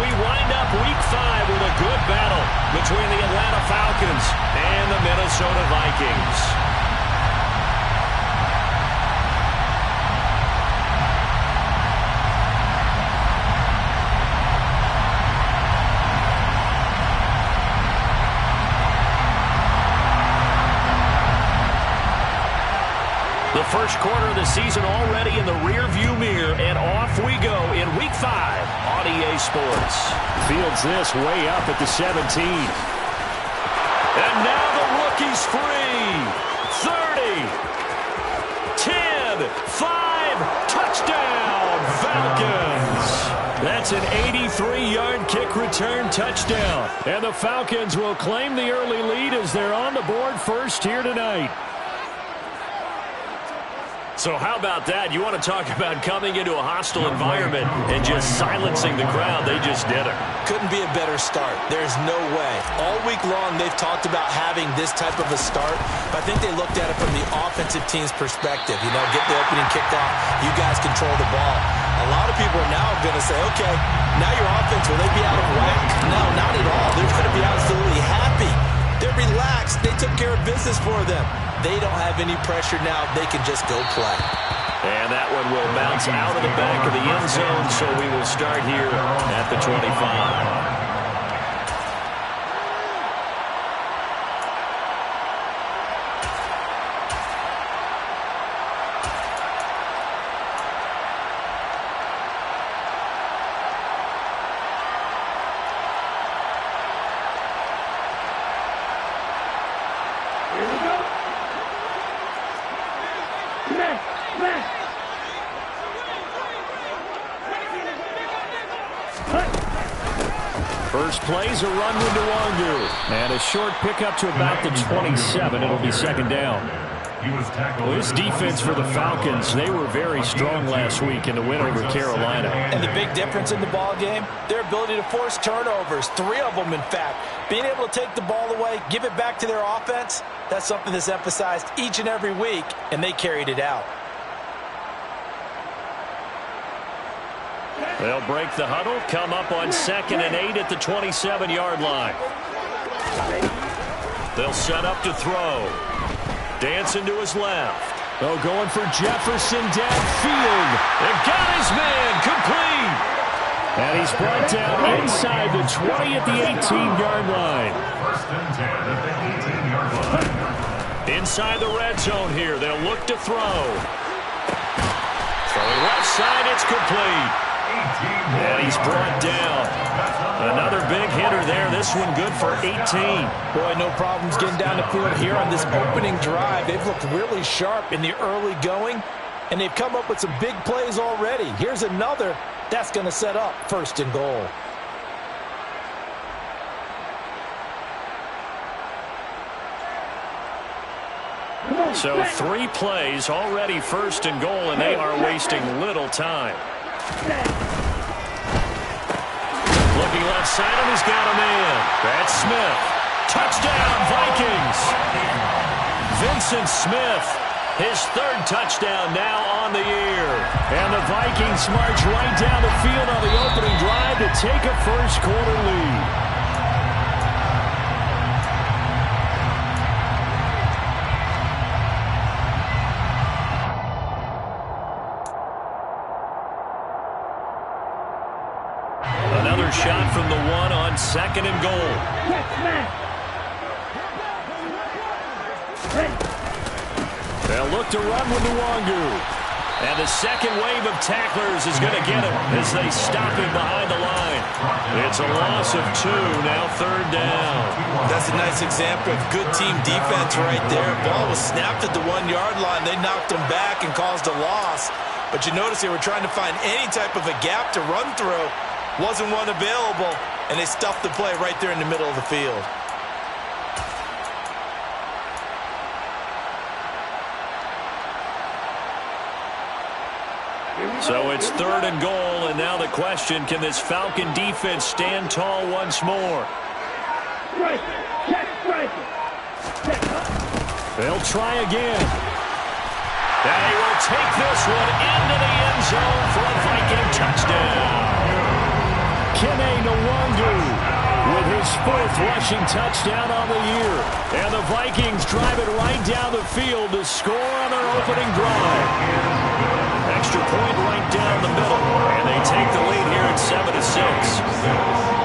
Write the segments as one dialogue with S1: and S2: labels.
S1: we wind up Week 5 with a good battle between the Atlanta Falcons and the Minnesota Vikings. The first quarter of the season already in the rearview mirror, and off we go in Week 5 on EA Sports.
S2: Fields this way up at the 17.
S1: And now the rookie's free. 30, 10, 5, touchdown, Falcons. That's an 83-yard kick return touchdown. And the Falcons will claim the early lead as they're on the board first here tonight. So how about that? You want to talk about coming into a hostile environment and just silencing the crowd. They just did it.
S3: Couldn't be a better start. There's no way. All week long, they've talked about having this type of a start, but I think they looked at it from the offensive team's perspective. You know, get the opening kickoff. You guys control the ball. A lot of people are now going to say, okay, now your offense, will they be out of whack? No, not at all. They're going to be absolutely happy. They're relaxed. They took care of business for them. They don't have any pressure now. They can just go play.
S1: And that one will bounce out of the back of the end zone, so we will start here at the 25. First play's a run with Nwangu. And a short pickup to about the 27. It'll be second down. Well, this defense for the Falcons, they were very strong last week in the win over Carolina.
S3: And the big difference in the ball game, their ability to force turnovers, 3 of them in fact. Being able to take the ball away, give it back to their offense, that's something that's emphasized each and every week, and they carried it out.
S1: They'll break the huddle, come up on 2nd and 8 at the 27-yard line. They'll set up to throw. Dancing to his left. Oh, going for Jefferson downfield. They've got his man complete. And he's brought down inside the 20 at the 18-yard line. Inside the red zone here. They'll look to throw. Throwing left side, it's complete. And he's brought down. Another big hitter there. This one good for 18.
S3: Boy, no problems getting down the field here on this opening drive. They've looked really sharp in the early going, and they've come up with some big plays already. Here's another that's going to set up 1st and goal.
S1: So 3 plays already 1st and goal, and they are wasting little time. Looking left side, and he's got him in. That's Smith. Touchdown, Vikings. Vincent Smith, his 3rd touchdown now on the year. And the Vikings march right down the field on the opening drive to take a first quarter lead. Shot from the 1 on 2nd and goal. They'll look to run with Nwangu. And the second wave of tacklers is going to get him as they stop him behind the line. It's a loss of 2, now 3rd down.
S3: That's a nice example of good team defense right there. Ball was snapped at the 1-yard line. They knocked him back and caused a loss. But you notice they were trying to find any type of a gap to run through. Wasn't one available, and they stuffed the play right there in the middle of the field.
S1: So it's 3rd and goal, and now the question, can this Falcon defense stand tall once more? They'll try again. They will take this one into the end zone for a Viking touchdown.
S2: with his 4th rushing touchdown on the year. And the Vikings drive it right down the field to score on their opening drive.
S1: Extra point right down the middle. And they take the lead here at 7-6.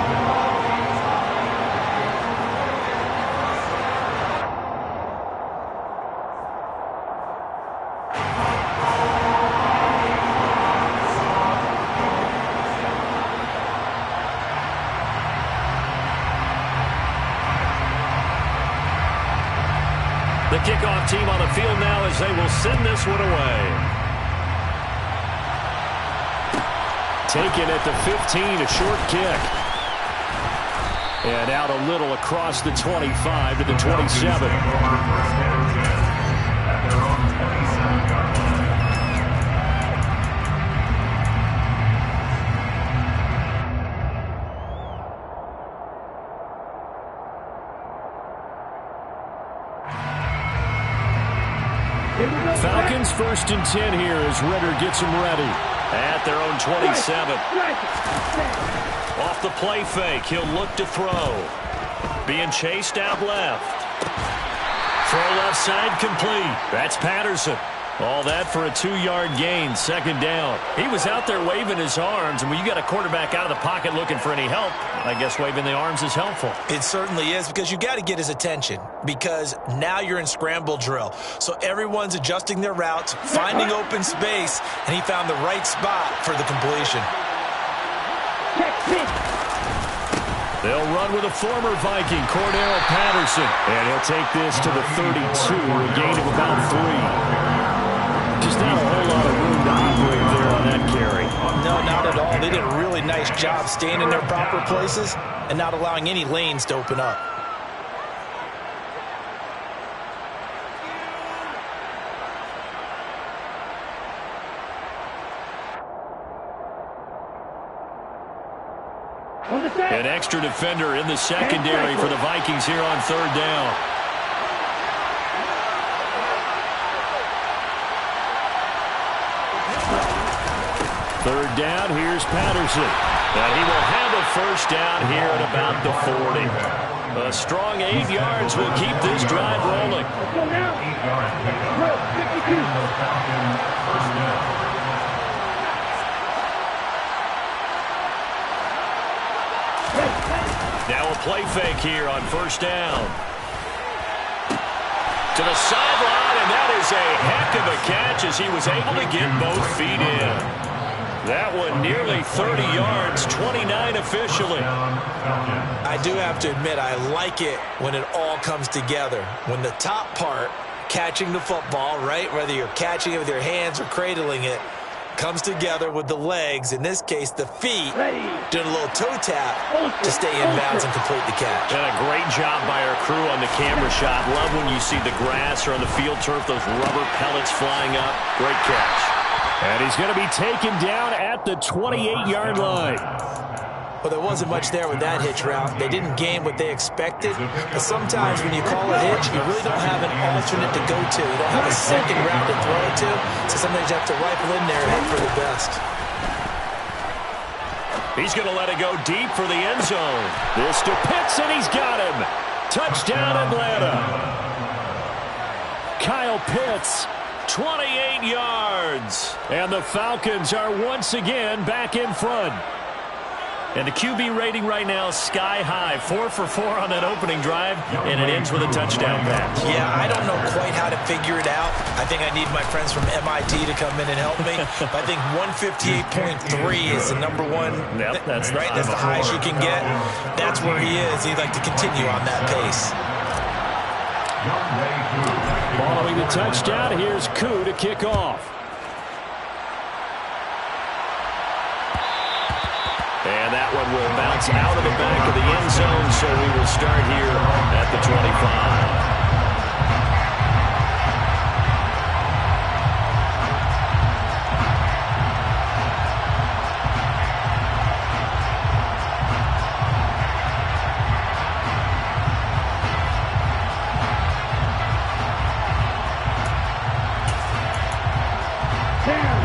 S1: The kickoff team on the field now as they will send this one away.
S2: Taken at the 15, a short kick. And out a little across the 25 to the 27.
S1: Falcons 1st and 10 here as Ritter gets them ready. At their own 27. Off the play fake, he'll look to throw. Being chased out left. Throw left side complete. That's Patterson. All that for a 2-yard gain, 2nd down. He was out there waving his arms, and when you got a quarterback out of the pocket looking for any help, I guess waving the arms is helpful.
S3: It certainly is, because you got to get his attention, because now you're in scramble drill. So everyone's adjusting their routes, finding open space, and he found the right spot for the completion.
S1: They'll run with a former Viking, Cordero Patterson. And he'll take this to the 32, a gain of about 3. Just not a whole lot of room to operate there on that carry.
S3: No, not at all. They did a really nice job staying in their proper places and not allowing any lanes to open up.
S1: An extra defender in the secondary for the Vikings here on 3rd down. Third down, here's Patterson. And he will have a 1st down here at about the 40. A strong 8 yards will keep this drive rolling. Now a play fake here on 1st down. To the sideline, and that is a heck of a catch as he was able to get both feet in. That one nearly 30 yards, 29 officially.
S3: I do have to admit, I like it when it all comes together. When the top part, catching the football, right, whether you're catching it with your hands or cradling it, comes together with the legs, in this case the feet, doing a little toe tap to stay in bounds and complete the catch.
S1: And a great job by our crew on the camera shot. Love when you see the grass or on the field turf, those rubber pellets flying up. Great catch.
S2: And he's going to be taken down at the 28-yard line.
S3: Well, there wasn't much there with that hitch route. They didn't gain what they expected. But sometimes when you call a hitch, you really don't have an alternate to go to. You don't have a second route to throw it to. So sometimes you have to rifle in there and hope for the best.
S1: He's going to let it go deep for the end zone. This to Pitts, and he's got him. Touchdown, Atlanta. Kyle Pitts, 28 yards. And the Falcons are once again back in front. And the QB rating right now is sky high. 4 for 4 on that opening drive, and it ends with a touchdown pass.
S3: Yeah, I don't know quite how to figure it out. I think I need my friends from MIT to come in and help me. But I think 158.3 is the number one.
S1: Yep, that's
S3: right. That's the highest you can get. That's where he is. He'd like to continue on that pace.
S2: Following the touchdown, here's Koo to kick off.
S1: And that one will bounce out of the back of the end zone, so we will start here at the 25.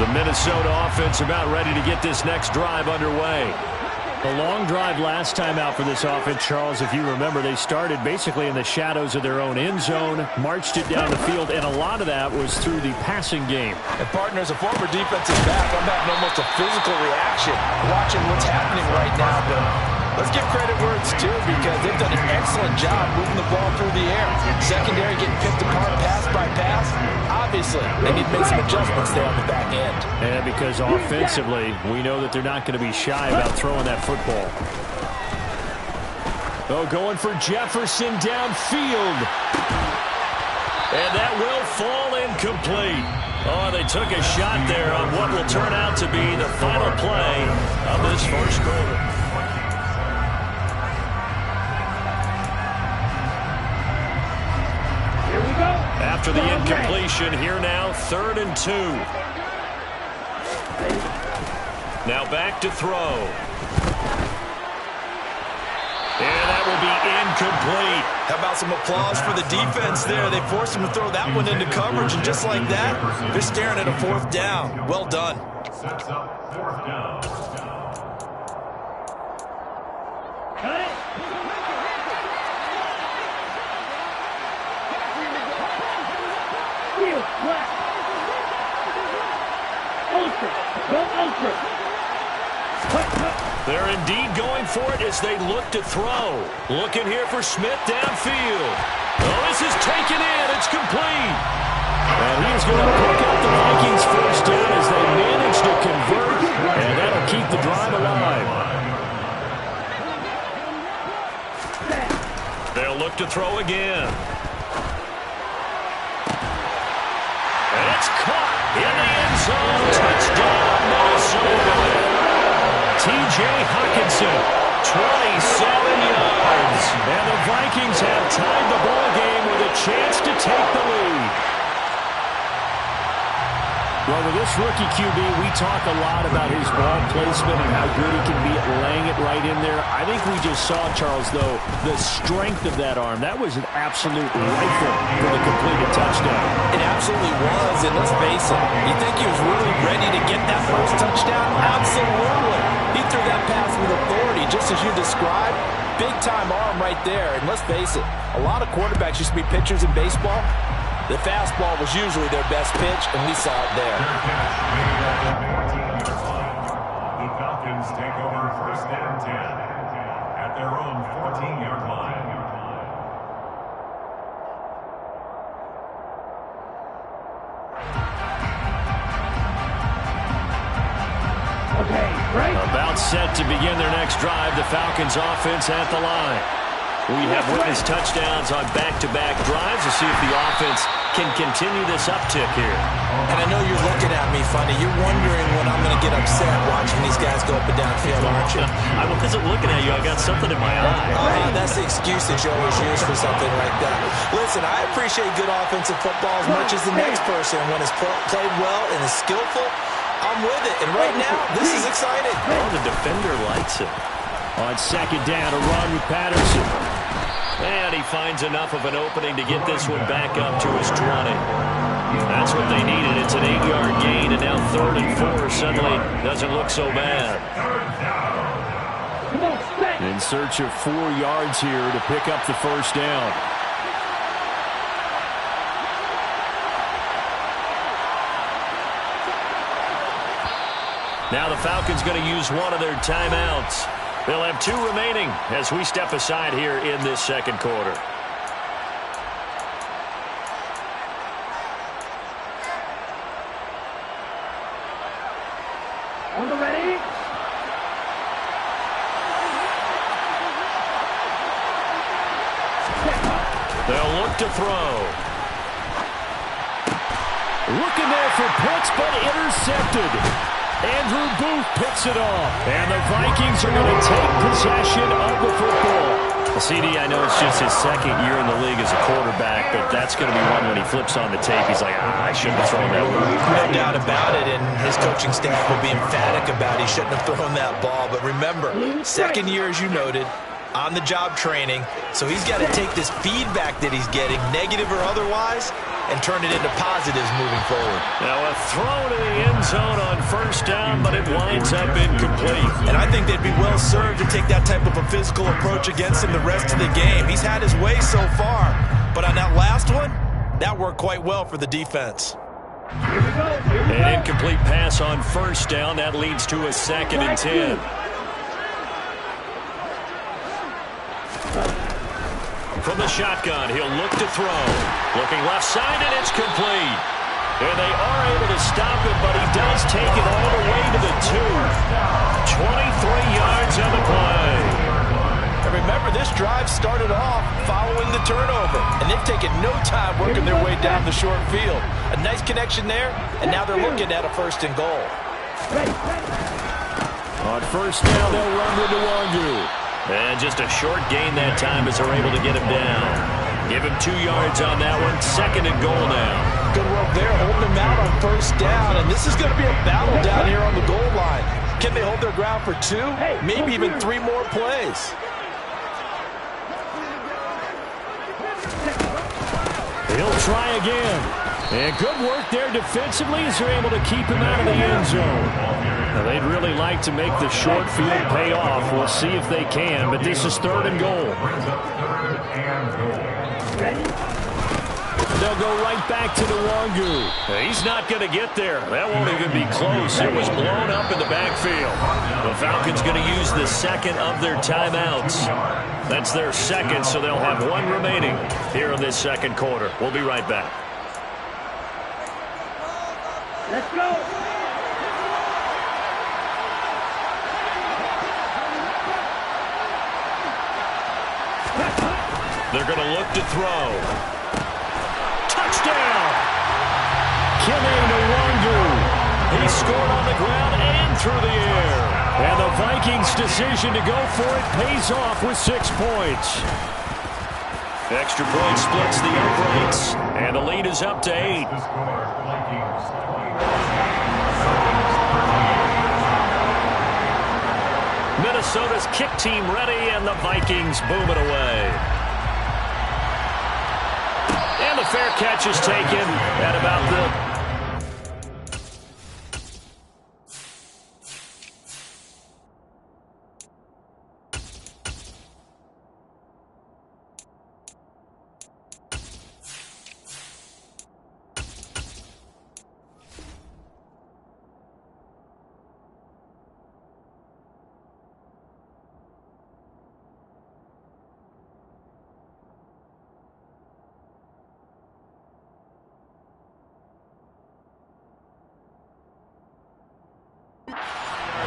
S1: The Minnesota offense about ready to get this next drive underway.
S2: The long drive last time out for this offense, Charles, if you remember, they started basically in the shadows of their own end zone, marched it down the field, and a lot of that was through the passing game.
S3: And partner, as a former defensive back, I'm having almost a physical reaction watching what's happening right now. But let's give credit where it's due because they've done an excellent job moving the ball through the air. Secondary getting picked apart pass by pass. Obviously, they need to make some adjustments there on the back end.
S2: And because offensively, we know that they're not going to be shy about throwing that football. Oh, going for Jefferson downfield. And that will fall incomplete. Oh, they took a shot there on what will turn out to be the final play of this first quarter. After the incompletion, here now, 3rd and 2. Now back to throw. And that will be incomplete.
S3: How about some applause for the defense there? They forced him to throw that one into coverage, and just like that, they're staring at a 4th down. Well done.
S4: Sets up 4th down.
S2: They're indeed going for it as they look to throw. Looking here for Smith downfield. Oh, this is taken in. It's complete. And he's going to pick up the Vikings first down as they manage to convert. And that'll keep the drive alive. They'll look to throw again. And it's caught in the end zone. Touchdown, Minnesota. T.J. Hockenson, 27 yards. And the Vikings have tied the ball game with a chance to take the lead. Well, with this rookie QB, we talk a lot about his ball placement and how good he can be at laying it right in there. I think we just saw, Charles, though, the strength of that arm. That was an absolute rifle for the completed touchdown.
S3: It absolutely was, and let's face it, you think he was really ready to get that first touchdown? Absolutely. He threw that pass with authority, just as you described. Big-time arm right there, and let's face it, a lot of quarterbacks used to be pitchers in baseball. The fastball was usually their best pitch, and we saw it there.
S4: The Falcons take over 1st and 10 at their own 14-yard line.
S2: About set to begin their next drive, the Falcons offense at the line. We have witnessed touchdowns on back-to-back drives to see if the offense can continue this uptick here.
S3: And I know you're looking at me funny. You're wondering when I'm going to get upset watching these guys go up and down field, aren't you?
S2: I wasn't looking at you. I got something in my eye.
S3: That's the excuse that you always use for something like that. Listen, I appreciate good offensive football as much as the next person. When it's played well and is skillful, I'm with it. And right now, this is exciting.
S2: Oh, the defender likes it. On 2nd down, a run with Patterson. And he finds enough of an opening to get this one back up to his 20. That's what they needed. It's an 8-yard gain, and now 3rd and 4 suddenly doesn't look so bad. In search of 4 yards here to pick up the first down. Now the Falcons going to use one of their timeouts. They'll have 2 remaining as we step aside here in this 2nd quarter.
S5: Ready?
S2: They'll look to throw. Looking there for Pitts, but intercepted. Andrew Booth picks it off. And the Vikings are going to take possession of the football. Well, CD, I know it's just his 2nd year in the league as a quarterback, but that's going to be one when he flips on the tape. He's like, I shouldn't have thrown that one.
S3: No doubt about it, and his coaching staff will be emphatic about he shouldn't have thrown that ball. But remember, 2nd year, as you noted, on-the-job training, so he's got to take this feedback that he's getting, negative or otherwise, and turn it into positives moving forward.
S2: Now a throw to the end zone on first down, but it winds up incomplete.
S3: And I think they'd be well served to take that type of a physical approach against him the rest of the game. He's had his way so far, but on that last one, that worked quite well for the defense.
S2: An incomplete pass on first down. That leads to a 2nd and 10. From the shotgun, he'll look to throw. Looking left side, and it's complete. And they are able to stop him, but he does take it all the way to the 2. 23 yards on the play.
S3: And remember, this drive started off following the turnover, and they've taken no time working their way down the short field. A nice connection there, and now they're looking at a 1st and goal.
S2: On first down, they'll run with Nwangu. And just a short gain that time as they're able to get him down. Give him 2 yards on that one. 2nd and goal now.
S3: Good work there, holding him out on first down, and this is going to be a battle down here on the goal line. Can they hold their ground for 2, maybe even 3 more plays?
S2: He'll try again. And good work there defensively as they're able to keep him out of the end zone. Now, they'd really like to make the short field pay off. We'll see if they can, but this is 3rd and goal. They'll go right back to Nwangu. He's not going to get there. That won't even be close. It was blown up in the backfield. The Falcons going to use the 2nd of their timeouts. That's their 2nd, so they'll have 1 remaining here in this 2nd quarter. We'll be right back.
S5: Let's go.
S2: They're going to look to throw. Touchdown! Nwangu. He scored on the ground and through the air. And the Vikings' decision to go for it pays off with 6 points. Extra point splits the uprights, and the lead is up to 8. Minnesota's kick team ready, and the Vikings boom it away. And the fair catch is taken at about the...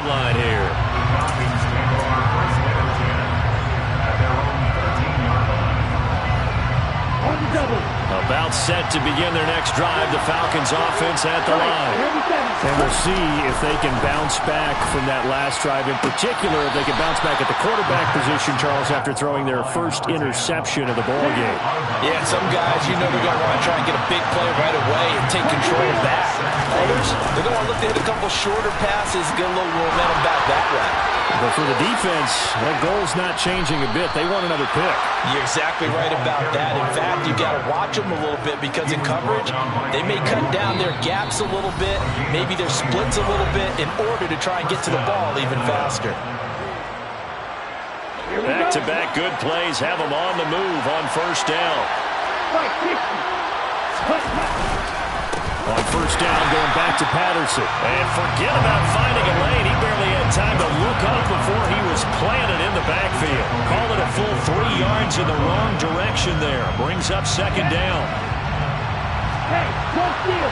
S2: line here. About set to begin their next drive. The Falcons offense at the line. And we'll see if they can bounce back from that last drive. In particular, if they can bounce back at the quarterback position, Charles, after throwing their first interception of the ballgame.
S3: Yeah, some guys, you know, they're going to want to try and get a big play right away and take control back. Others, they're going to look to hit a couple shorter passes, get a little momentum back that way.
S2: But for the defense, that goal's not changing a bit. They want another pick.
S3: You're exactly right about that. In fact, you got to watch them a little bit because in coverage, they may cut down their gaps a little bit, maybe their splits a little bit in order to try and get to the ball even faster.
S2: Back-to-back good plays have them on the move on first down. On first down, going back to Patterson. And forget about finding a lane. He barely had time to look up before he was planted in the backfield. Call it a full 3 yards in the wrong direction there. Brings up second down.
S5: Hey, don't steal.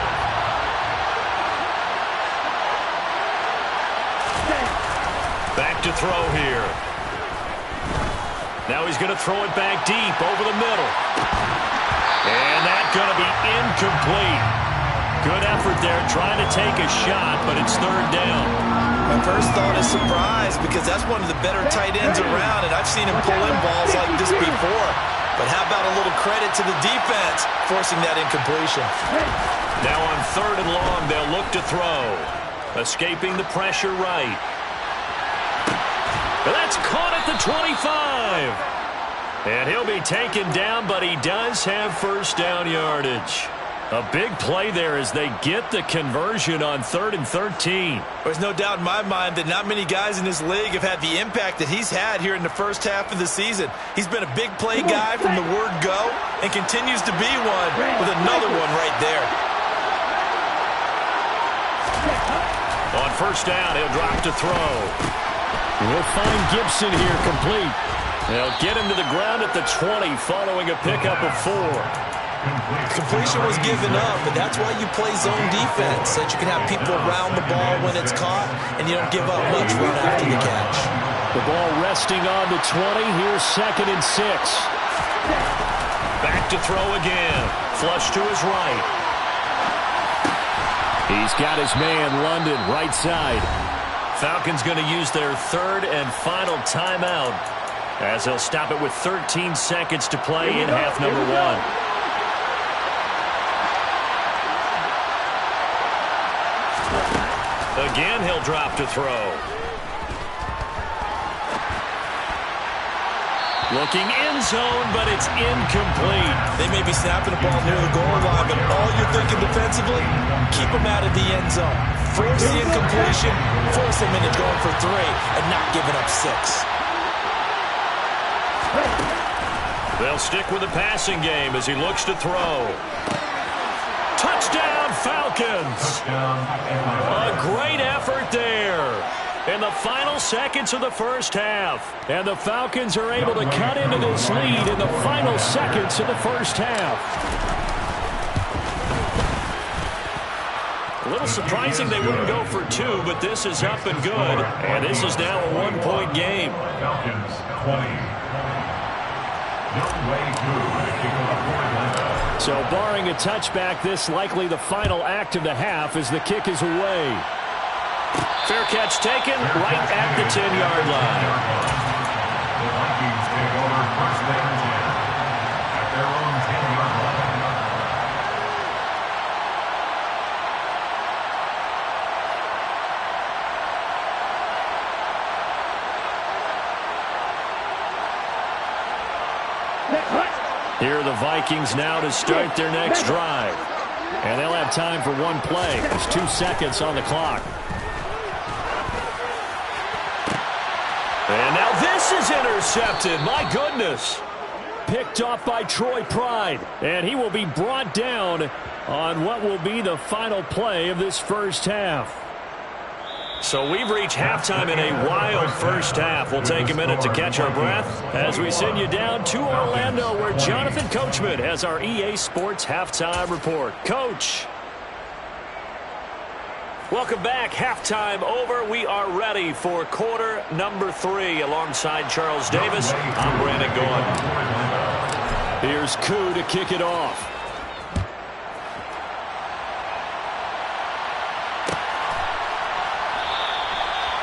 S2: Back to throw here. Now he's going to throw it back deep over the middle. And that's going to be incomplete. Good effort there, trying to take a shot, but it's third down.
S3: My first thought is surprise because that's one of the better tight ends around, and I've seen him pull in balls like this before. But how about a little credit to the defense forcing that incompletion?
S2: Now on third and long, they'll look to throw. Escaping the pressure right. But that's caught at the 25. And he'll be taken down, but he does have first down yardage. A big play there as they get the conversion on 3rd and 13.
S3: There's no doubt in my mind that not many guys in this league have had the impact that he's had here in the first half of the season. He's been a big play guy from the word go and continues to be one with another one right there.
S2: On first down, he'll drop to throw. We'll find Gibson here complete. They'll get him to the ground at the 20 following a pickup of 4.
S3: Completion was given up, but that's why you play zone defense, so that you can have people around the ball when it's caught, and you don't give up much run after the catch.
S2: The ball resting on the 20. Here's 2nd and 6. Back to throw again. Flush to his right. He's got his man, London, right side. Falcons going to use their 3rd and final timeout as they'll stop it with 13 seconds to play in half number 1. Again, he'll drop to throw. Looking end zone, but it's incomplete.
S3: They may be snapping the ball near the goal line, but all you're thinking defensively, keep them out of the end zone. Force the incompletion, force them into going for 3, and not giving up 6.
S2: They'll stick with the passing game as he looks to throw. Touchdown, Falcons! A great effort there in the final seconds of the first half. And the Falcons are able to cut into this lead in the final seconds of the first half. A little surprising they wouldn't go for 2, but this is up and good. And this is now a 1-point game.
S4: Falcons 20. No way through.
S2: So barring a touchback, this likely the final act of the half as the kick is away. Fair catch taken right at the 10-yard line.
S4: The Vikings take over 1st and 10 at their own 10-yard line.
S2: Here are the Vikings now to start their next drive. And they'll have time for 1 play. There's 2 seconds on the clock. And now this is intercepted. My goodness. Picked off by Troy Pride. And he will be brought down on what will be the final play of this first half. So we've reached halftime in a wild first half. We'll take a minute to catch our breath as we send you down to Orlando, where Jonathan Coachman has our EA Sports Halftime Report. Coach. Welcome back. Halftime over. We are ready for quarter number 3 alongside Charles Davis. I'm Brandon Gaughan. Here's Koo to kick it off.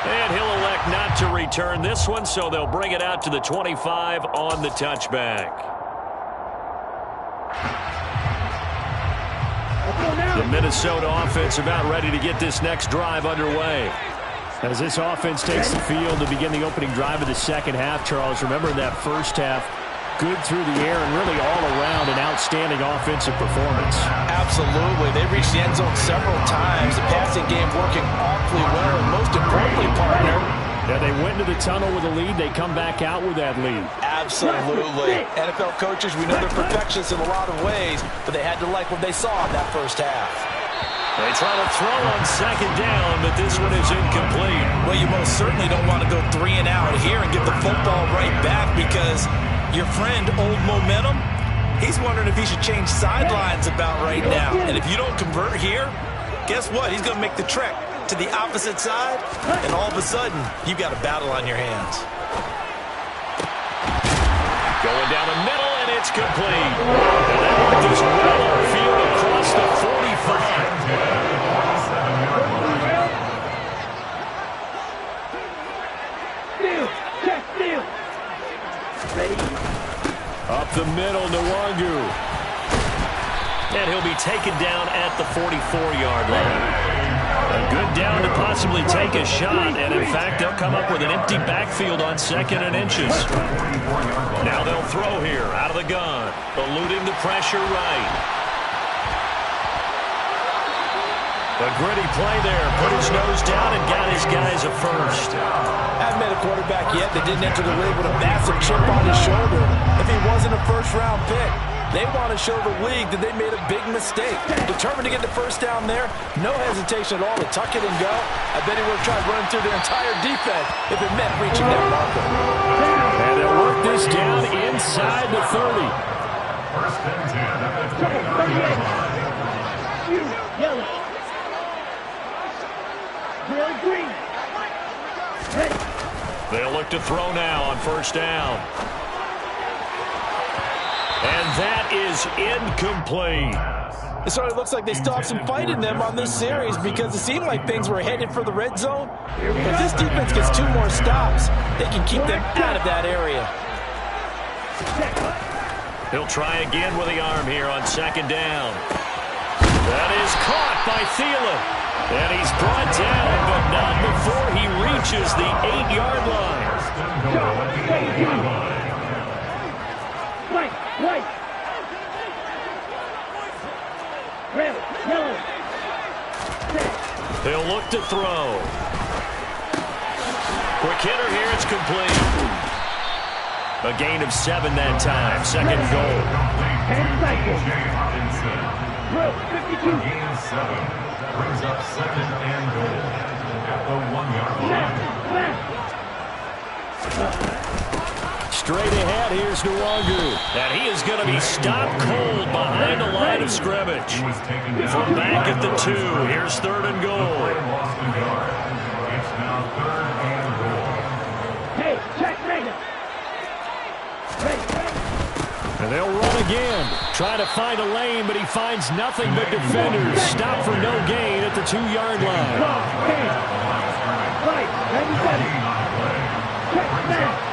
S2: And he'll elect not to return this one, so they'll bring it out to the 25 on the touchback. The Minnesota offense about ready to get this next drive underway. As this offense takes the field to begin the opening drive of the second half, Charles, remember that first half, good through the air and really all around an outstanding offensive performance.
S3: Absolutely. They reached the end zone several times. The passing game working awfully well, and most importantly, partner,
S2: yeah, they went into the tunnel with a lead. They come back out with that lead.
S3: Absolutely. NFL coaches, we know they're perfectionists in a lot of ways, but they had to like what they saw in that first half.
S2: They try to throw on second down, but this one is incomplete.
S3: Well, you most certainly don't want to go 3 and out here and get the football right back, because your friend, Old Momentum, he's wondering if he should change sidelines about right now. And if you don't convert here, guess what? He's going to make the trek to the opposite side, and all of a sudden, you've got a battle on your hands.
S2: Going down the middle, and it's complete. And that one just well upfield across the 45. Up the middle, Nwangu. And he'll be taken down at the 44-yard line. A good down to possibly take a shot, and in fact, they'll come up with an empty backfield on 2nd and inches. Now they'll throw here out of the gun, eluding the pressure right. A gritty play there. Put his nose down and got his guys a first.
S3: I haven't met a quarterback yet that didn't enter the league with a massive chip on his shoulder if he wasn't a first-round pick. They want to show the league that they made a big mistake. Determined to get the first down there, no hesitation at all to tuck it and go. I bet he would have tried running through their entire defense if it meant reaching that marker.
S2: And they'll work this down inside the 30.
S4: First and 10 at the 20-yard line.
S5: Yellow. Real green. Ready.
S2: They'll look to throw now on first down. And that is incomplete.
S3: It certainly looks like they still have some fight in them on this series because it seemed like things were headed for the red zone. If this defense gets 2 more stops, they can keep them out of that area.
S2: He'll try again with the arm here on second down. That is caught by Thielen. And he's brought down, but not before he reaches the 8-yard line.
S4: First and goal at the 8-yard line.
S5: White. Red, yellow.
S2: They'll look to throw. Quick hitter here, it's complete. A gain of 7 that time, second goal.
S5: And cycle. Throw, 52.
S4: Gain of 7 brings up second and goal at the 1-yard line.
S2: Straight ahead, here's Nwangu. And he is going to be stopped cold behind the line of scrimmage. From back at the 2, here's third and goal.
S4: Lost a yard. It's now third and goal.
S5: Hey, check Reagan. Ready.
S2: And they'll run again. Trying to find a lane, but he finds nothing but defenders. Stop for no gain at the 2-yard line.
S5: Right, ready, ready. Check back.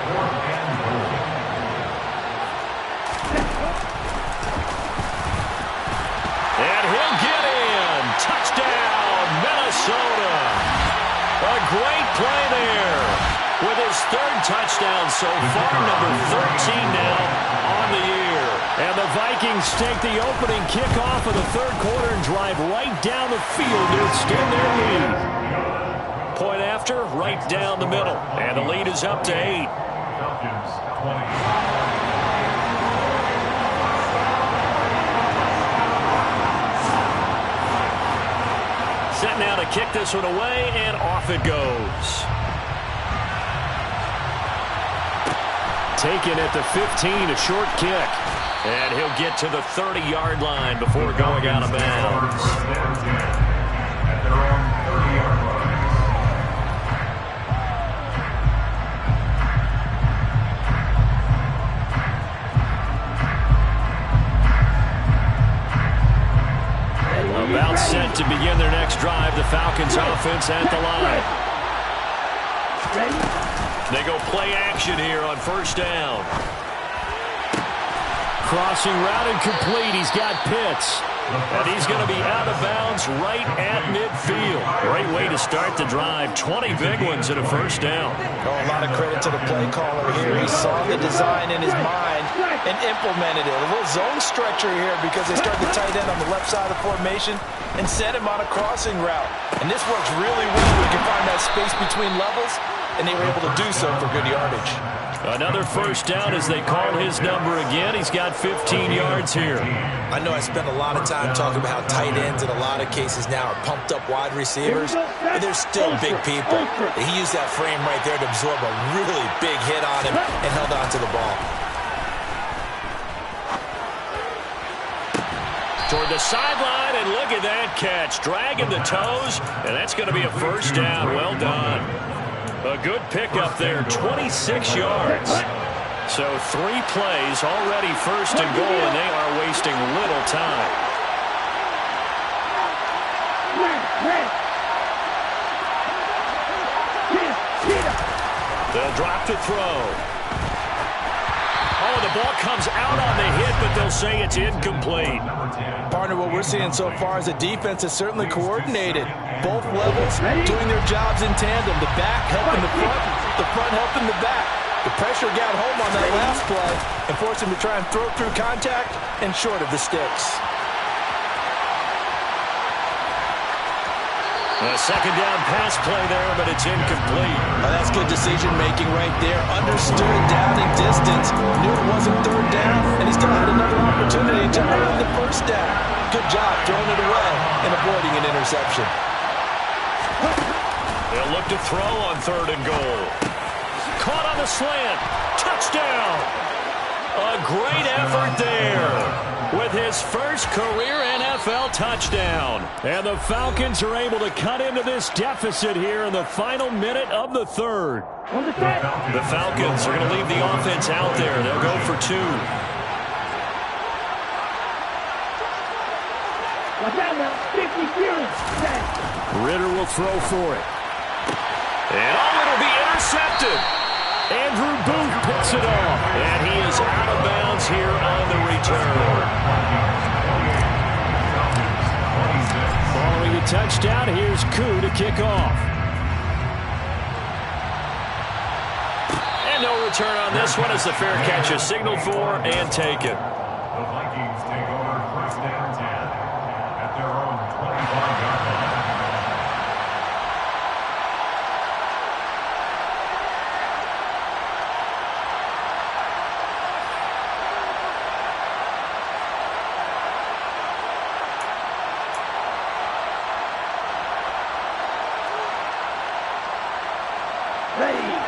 S2: And he'll get in. Touchdown, Minnesota. A great play there. With his 3rd touchdown so far, number 13 now on the year. And the Vikings take the opening kickoff of the 3rd quarter and drive right down the field to extend their lead. Point after, right down the middle. And the lead is up to 8.
S4: Falcons 20.
S2: Set now to kick this one away, and off it goes. Taken at the 15, a short kick. And he'll get to the 30-yard line before going out of bounds.
S4: First and 10 at their own 30-yard line.
S2: About set to begin their next drive, the Falcons offense at the line. They go play action here on first down. Crossing route incomplete. He's got Pitts. And he's going to be out of bounds right at midfield. Great way to start the drive. 20 big ones and a first down.
S3: Oh, a lot of credit to the play caller here. He saw the design in his mind and implemented it. A little zone stretcher here because they started the tight end on the left side of the formation and set him on a crossing route. And this works really well when you can find that space between levels, and they were able to do so for good yardage.
S2: Another first down as they call his number again. He's got 15 yards here.
S3: I know I spent a lot of time talking about how tight ends in a lot of cases now are pumped up wide receivers, but they're still big people. He used that frame right there to absorb a really big hit on him and held on to the ball.
S2: Toward the sideline, and look at that catch. Dragging the toes, and that's going to be a first down. Well done. A good pickup there, 26 yards. So 3 plays, already first and goal, and they are wasting little time. They'll drop to throw. Oh, the ball comes out on the hit, but they'll say it's incomplete.
S3: Partner, what we're seeing so far is the defense is certainly coordinated. Both levels doing their jobs in tandem. The back helping the front helping the back. The pressure got home on that last play and forced him to try and throw through contact and short of the sticks.
S2: A second down pass play there, but it's incomplete.
S3: That's good decision-making right there. Understood down and distance. Knew it wasn't third down, and he still had another opportunity to earn the first down. Good job throwing it away and avoiding an interception.
S2: They'll look to throw on 3rd and goal. Caught on the slant. Touchdown. A great effort there with his first career NFL touchdown. And the Falcons are able to cut into this deficit here in the final minute of the 3rd. The Falcons are going to leave the offense out there. They'll go for 2. Ritter will throw for it. And it'll be intercepted. Andrew Booth picks it off. And he is out of bounds here on the return. Following the touchdown, here's Koo to kick off. And no return on this one as the fair catch is signaled for and taken.
S4: The Vikings take over 1st and 10 at their own 25-yard line.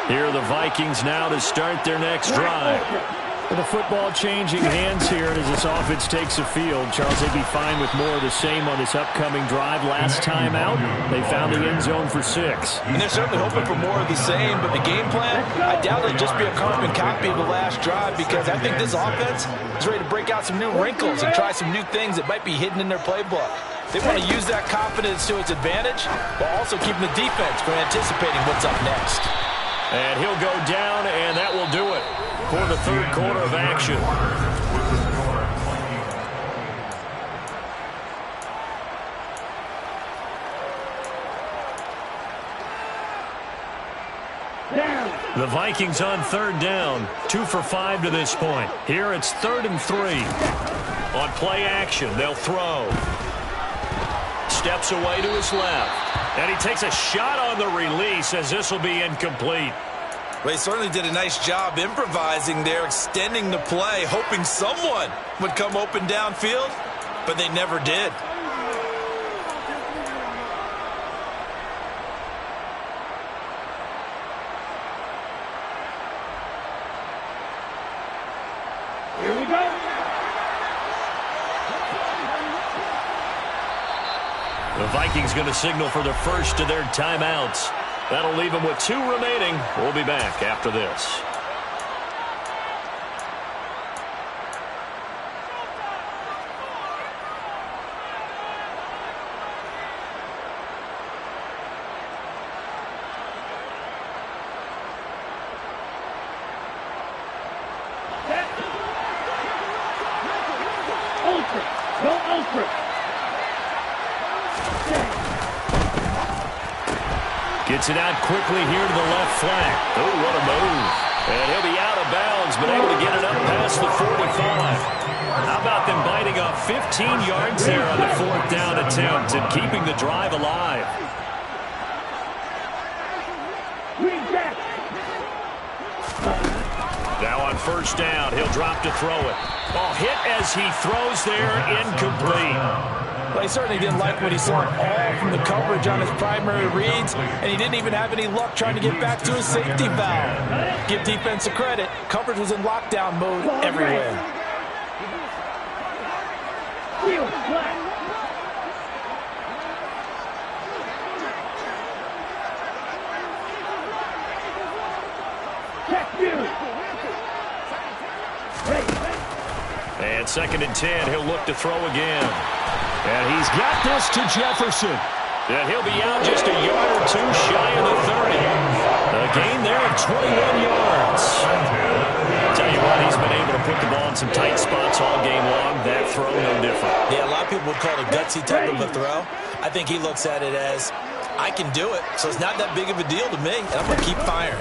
S2: Here are the Vikings now to start their next drive. With the football changing hands here as this offense takes the field, Charles, they'd be fine with more of the same on this upcoming drive. Last time out, they found the end zone for 6.
S3: And they're certainly hoping for more of the same, but the game plan, I doubt it'll just be a carbon copy of the last drive because I think this offense is ready to break out some new wrinkles and try some new things that might be hidden in their playbook. They want to use that confidence to its advantage while also keeping the defense from anticipating what's up next.
S2: And he'll go down, and that will do it for the 3rd quarter of action. The Vikings on 3rd down, 2 for 5 to this point. Here it's 3rd and 3. On play action, they'll throw. Steps away to his left. And he takes a shot on the release as this will be incomplete.
S3: Well, he certainly did a nice job improvising there, extending the play, hoping someone would come open downfield, but they never did.
S5: Here we go.
S2: The Vikings going to signal for the first of their timeouts. That'll leave them with 2 remaining. We'll be back after this. Gets it out quickly here to the left flank. Oh, what a move. And he'll be out of bounds, but able to get it up past the 45. How about them biting off 15 yards there on the 4th down attempt and keeping the drive alive? Now on 1st down, he'll drop to throw it. Oh, hit as he throws there, incomplete.
S3: Well, he certainly didn't like what he saw all from the coverage on his primary reads, and he didn't even have any luck trying to get back to his safety valve. Give defense a credit. Coverage was in lockdown mode everywhere.
S2: And 2nd and 10, he'll look to throw again. And he's got this to Jefferson. And he'll be out just a yard or 2 shy of the 30. A gain there of 21 yards. Tell you what, he's been able to put the ball in some tight spots all game long. That throw, no different.
S3: Yeah, a lot of people would call it a gutsy type of a throw. I think he looks at it as, I can do it, so it's not that big of a deal to me, and I'm going to keep firing.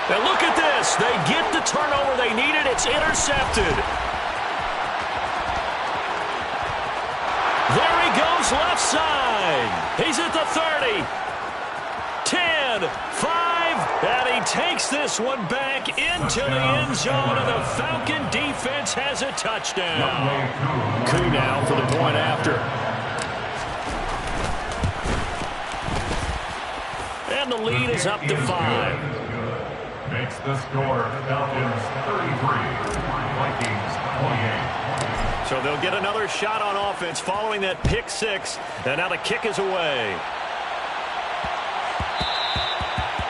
S2: And look at this. They get the turnover they needed. It's intercepted.
S1: goes left side. He's at the 30. 10, 5, and he takes this one back into the end zone, and the Falcon defense has a touchdown.
S2: Coup now for the point after.
S1: And the lead is up to 5.
S4: Makes the score Falcons 33, Vikings 28.
S1: So they'll get another shot on offense following that pick 6, and now the kick is away.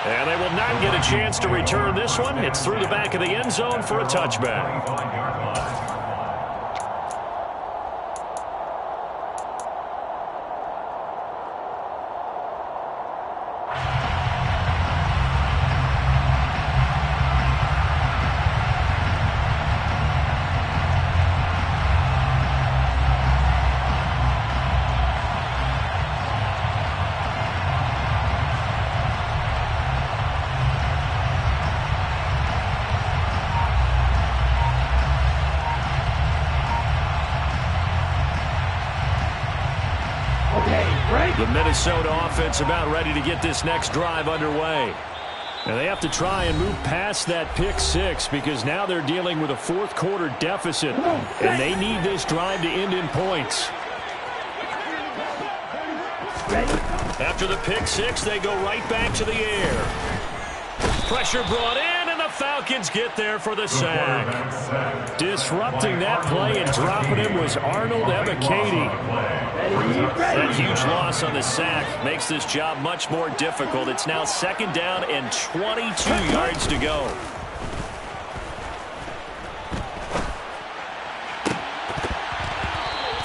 S1: And they will not get a chance to return this one. It's through the back of the end zone for a touchback.
S2: The Minnesota offense about ready to get this next drive underway. And they have to try and move past that pick 6 because now they're dealing with a fourth quarter deficit. And they need this drive to end in points.
S1: After the pick 6, they go right back to the air. Pressure brought in, and the Falcons get there for the sack.
S2: Disrupting that play and dropping him was Arnold Ebiketie.
S1: That huge loss on the sack makes this job much more difficult. It's now 2nd down and 22 yards to go.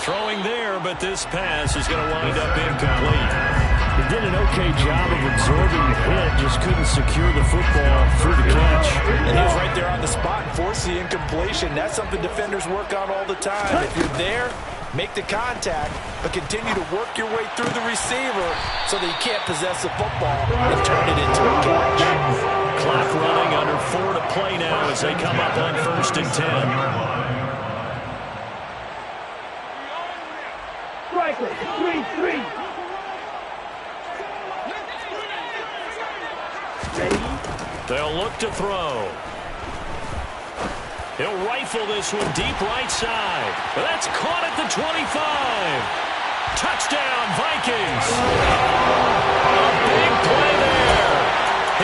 S1: Throwing there, but this pass is going to wind up incomplete.
S2: He did an okay job of absorbing the hit, just couldn't secure the football through the catch.
S3: And he was right there on the spot and forced the incompletion. That's something defenders work on all the time. If you're there, make the contact, but continue to work your way through the receiver so that you can't possess the football and turn it into a catch.
S1: Clock running, under 4 to play now as they come up on 1st and 10.
S5: Striker, 3-3.
S1: They'll look to throw. He'll rifle this one deep right side. But that's caught at the 25. Touchdown, Vikings. A big play there.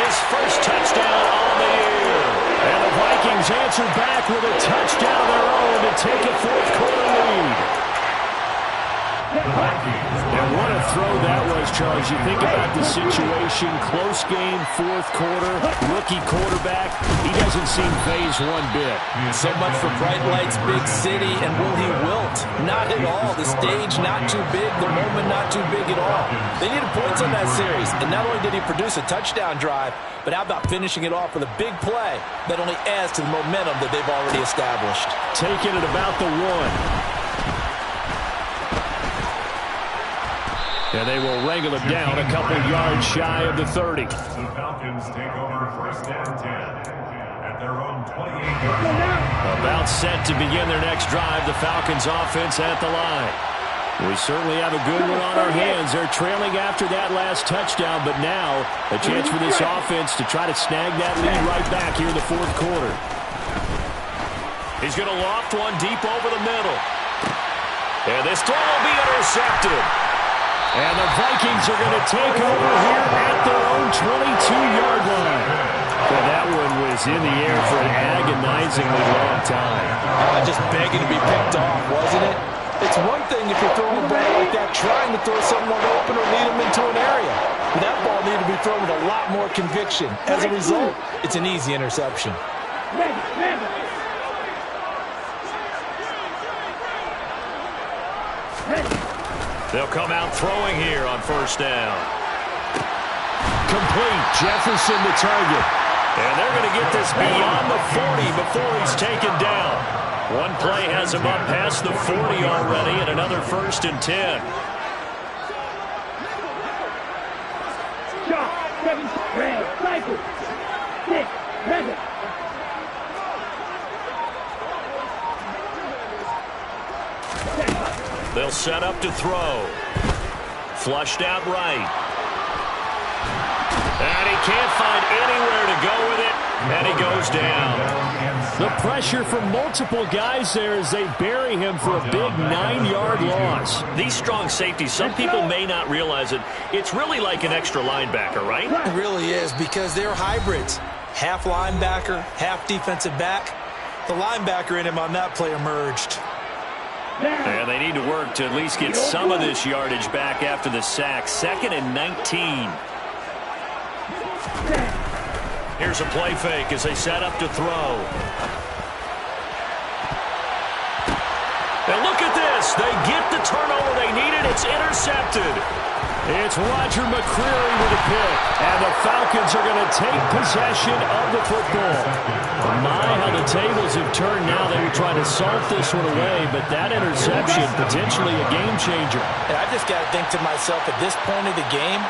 S1: His first touchdown on the year.
S2: And the Vikings answer back with a touchdown of their own to take a fourth quarter lead. And what a throw that was, Charles. You think about the situation, close game, fourth quarter, rookie quarterback. He doesn't seem phased one bit.
S3: So much for bright lights, big city, and will he wilt? Not at all. The stage not too big, the moment not too big at all. They needed points on that series, and not only did he produce a touchdown drive, but how about finishing it off with a big play that only adds to the momentum that they've already established.
S2: Taking it about the 1. And they will wrangle him down a couple yards shy of the 30.
S4: The Falcons take over 1st and 10 at their own 28-yard line.
S1: About set to begin their next drive. The Falcons offense at the line.
S2: We certainly have a good one on our hands. They're trailing after that last touchdown, but now a chance for this offense to try to snag that lead right back here in the fourth quarter.
S1: He's going to loft one deep over the middle. And this throw will be intercepted.
S2: And the Vikings are going to take over here at their own 22-yard line. Well, that one was in the air for an agonizingly long time.
S3: Just begging to be picked off, wasn't it? It's one thing if you're throwing a ball like that, trying to throw someone open or lead them into an area. But that ball needed to be thrown with a lot more conviction. As a result, it's an easy interception.
S1: They'll come out throwing here on 1st down.
S2: Complete. Jefferson the target.
S1: And they're going to get this beyond the 40 before he's taken down. One play has him up past the 40 already, and another 1st and 10.
S5: Shot, 7, red, cycle, 6, 7.
S1: They'll set up to throw. Flushed out right. And he can't find anywhere to go with it, and he goes down.
S2: The pressure from multiple guys there as they bury him for a big 9-yard loss.
S1: These strong safeties, some people may not realize it. It's really like an extra linebacker, right?
S3: It really is, because they're hybrids. Half linebacker, half defensive back. The linebacker in him on that play emerged.
S1: And they need to work to at least get some of this yardage back after the sack. 2nd and 19. Here's a play fake as they set up to throw. And look at this. They get the turnover they needed. It's intercepted.
S2: It's Roger McCreary with a pick. And the Falcons are going to take possession of the football. My, how the tables have turned now. They were trying to salt this one away, but that interception, potentially a game changer.
S3: And I just got to think to myself, at this point of the game,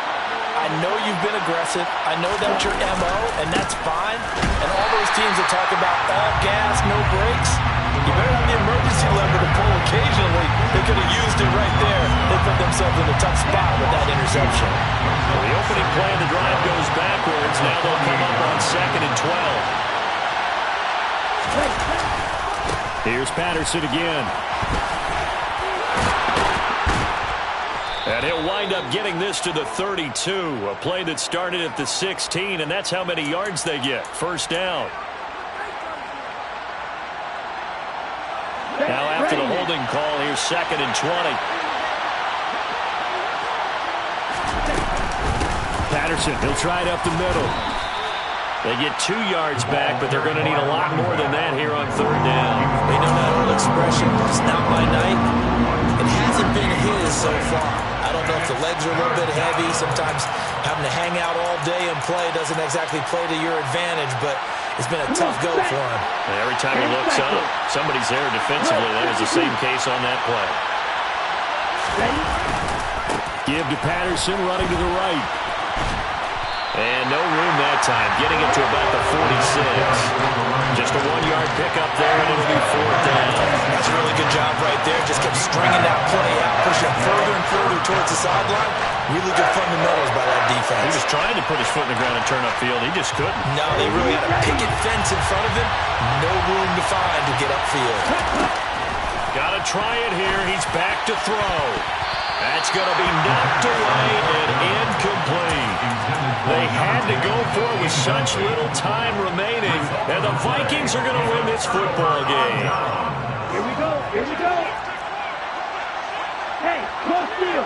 S3: I know you've been aggressive. I know that's your MO, and that's fine. And all those teams that talk about all gas, no brakes, you better have the emergency lever to pull occasionally. They could have used it right there. They put themselves in a tough spot with that interception.
S1: Well, the opening play of the drive goes backwards. Now they'll come up on 2nd and 12.
S2: Here's Patterson again.
S1: And he'll wind up getting this to the 32. A play that started at the 16, and that's how many yards they get. First down. Now after the holding call, here's 2nd and 20.
S2: Patterson, he'll try it up the middle.
S1: They get 2 yards back, but they're going to need a lot more than that here on 3rd down.
S3: They know that old expression, it's not my night. It hasn't been his so far. I don't know if the legs are a little bit heavy. Sometimes having to hang out all day and play doesn't exactly play to your advantage, but it's been a tough go for him.
S1: And every time he looks up, somebody's there defensively. That was the same case on that play.
S2: Give to Patterson, running to the right.
S1: And no room that time, getting it to about the 46. Just a 1-yard pickup there, and it'll be 4th down.
S3: That's a really good job right there. Just kept stringing that play out, pushing further and further towards the sideline. Really good fundamentals by that defense.
S1: He was trying to put his foot in the ground and turn upfield. He just couldn't.
S3: No, they really had a picket fence in front of him. No room to find to get upfield.
S1: Got to try it here. He's back to throw. That's going to be knocked away and incomplete. They had to go for it with such little time remaining, and the Vikings are going to win this football game.
S5: Here we go. Here we go. Hey, close deal.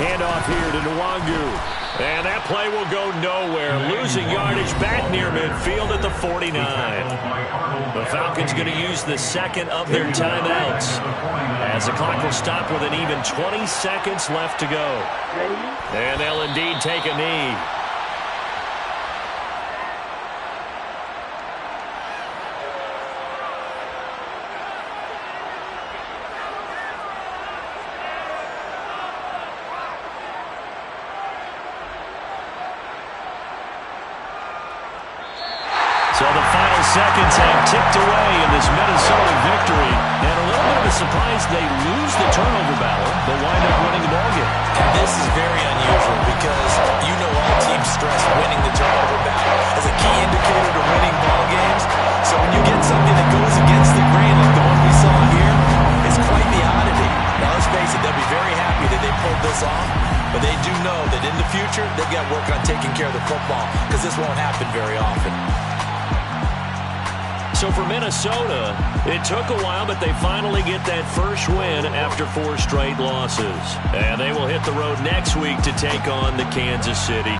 S2: Handoff here to Nwangu.
S1: And that play will go nowhere. Losing yardage back near midfield at the 49. The Falcons going to use the 2nd of their timeouts, as the clock will stop with an even 20 seconds left to go. And they'll indeed take a knee. So the final seconds have ticked away in this Minnesota victory. And a little bit of a surprise, they lose the turnover battle, but wind up winning the ballgame.
S3: And this is very unusual because you know all teams stress winning the turnover battle as a key indicator to winning ball games. So when you get something that goes against the grain like the one we saw here, it's quite the oddity. Now let's face it, they'll be very happy that they pulled this off, but they do know that in the future they've got to work on taking care of the football because this won't happen very often.
S1: So for Minnesota, it took a while, but they finally get that first win after 4 straight losses. And they will hit the road next week to take on the Kansas City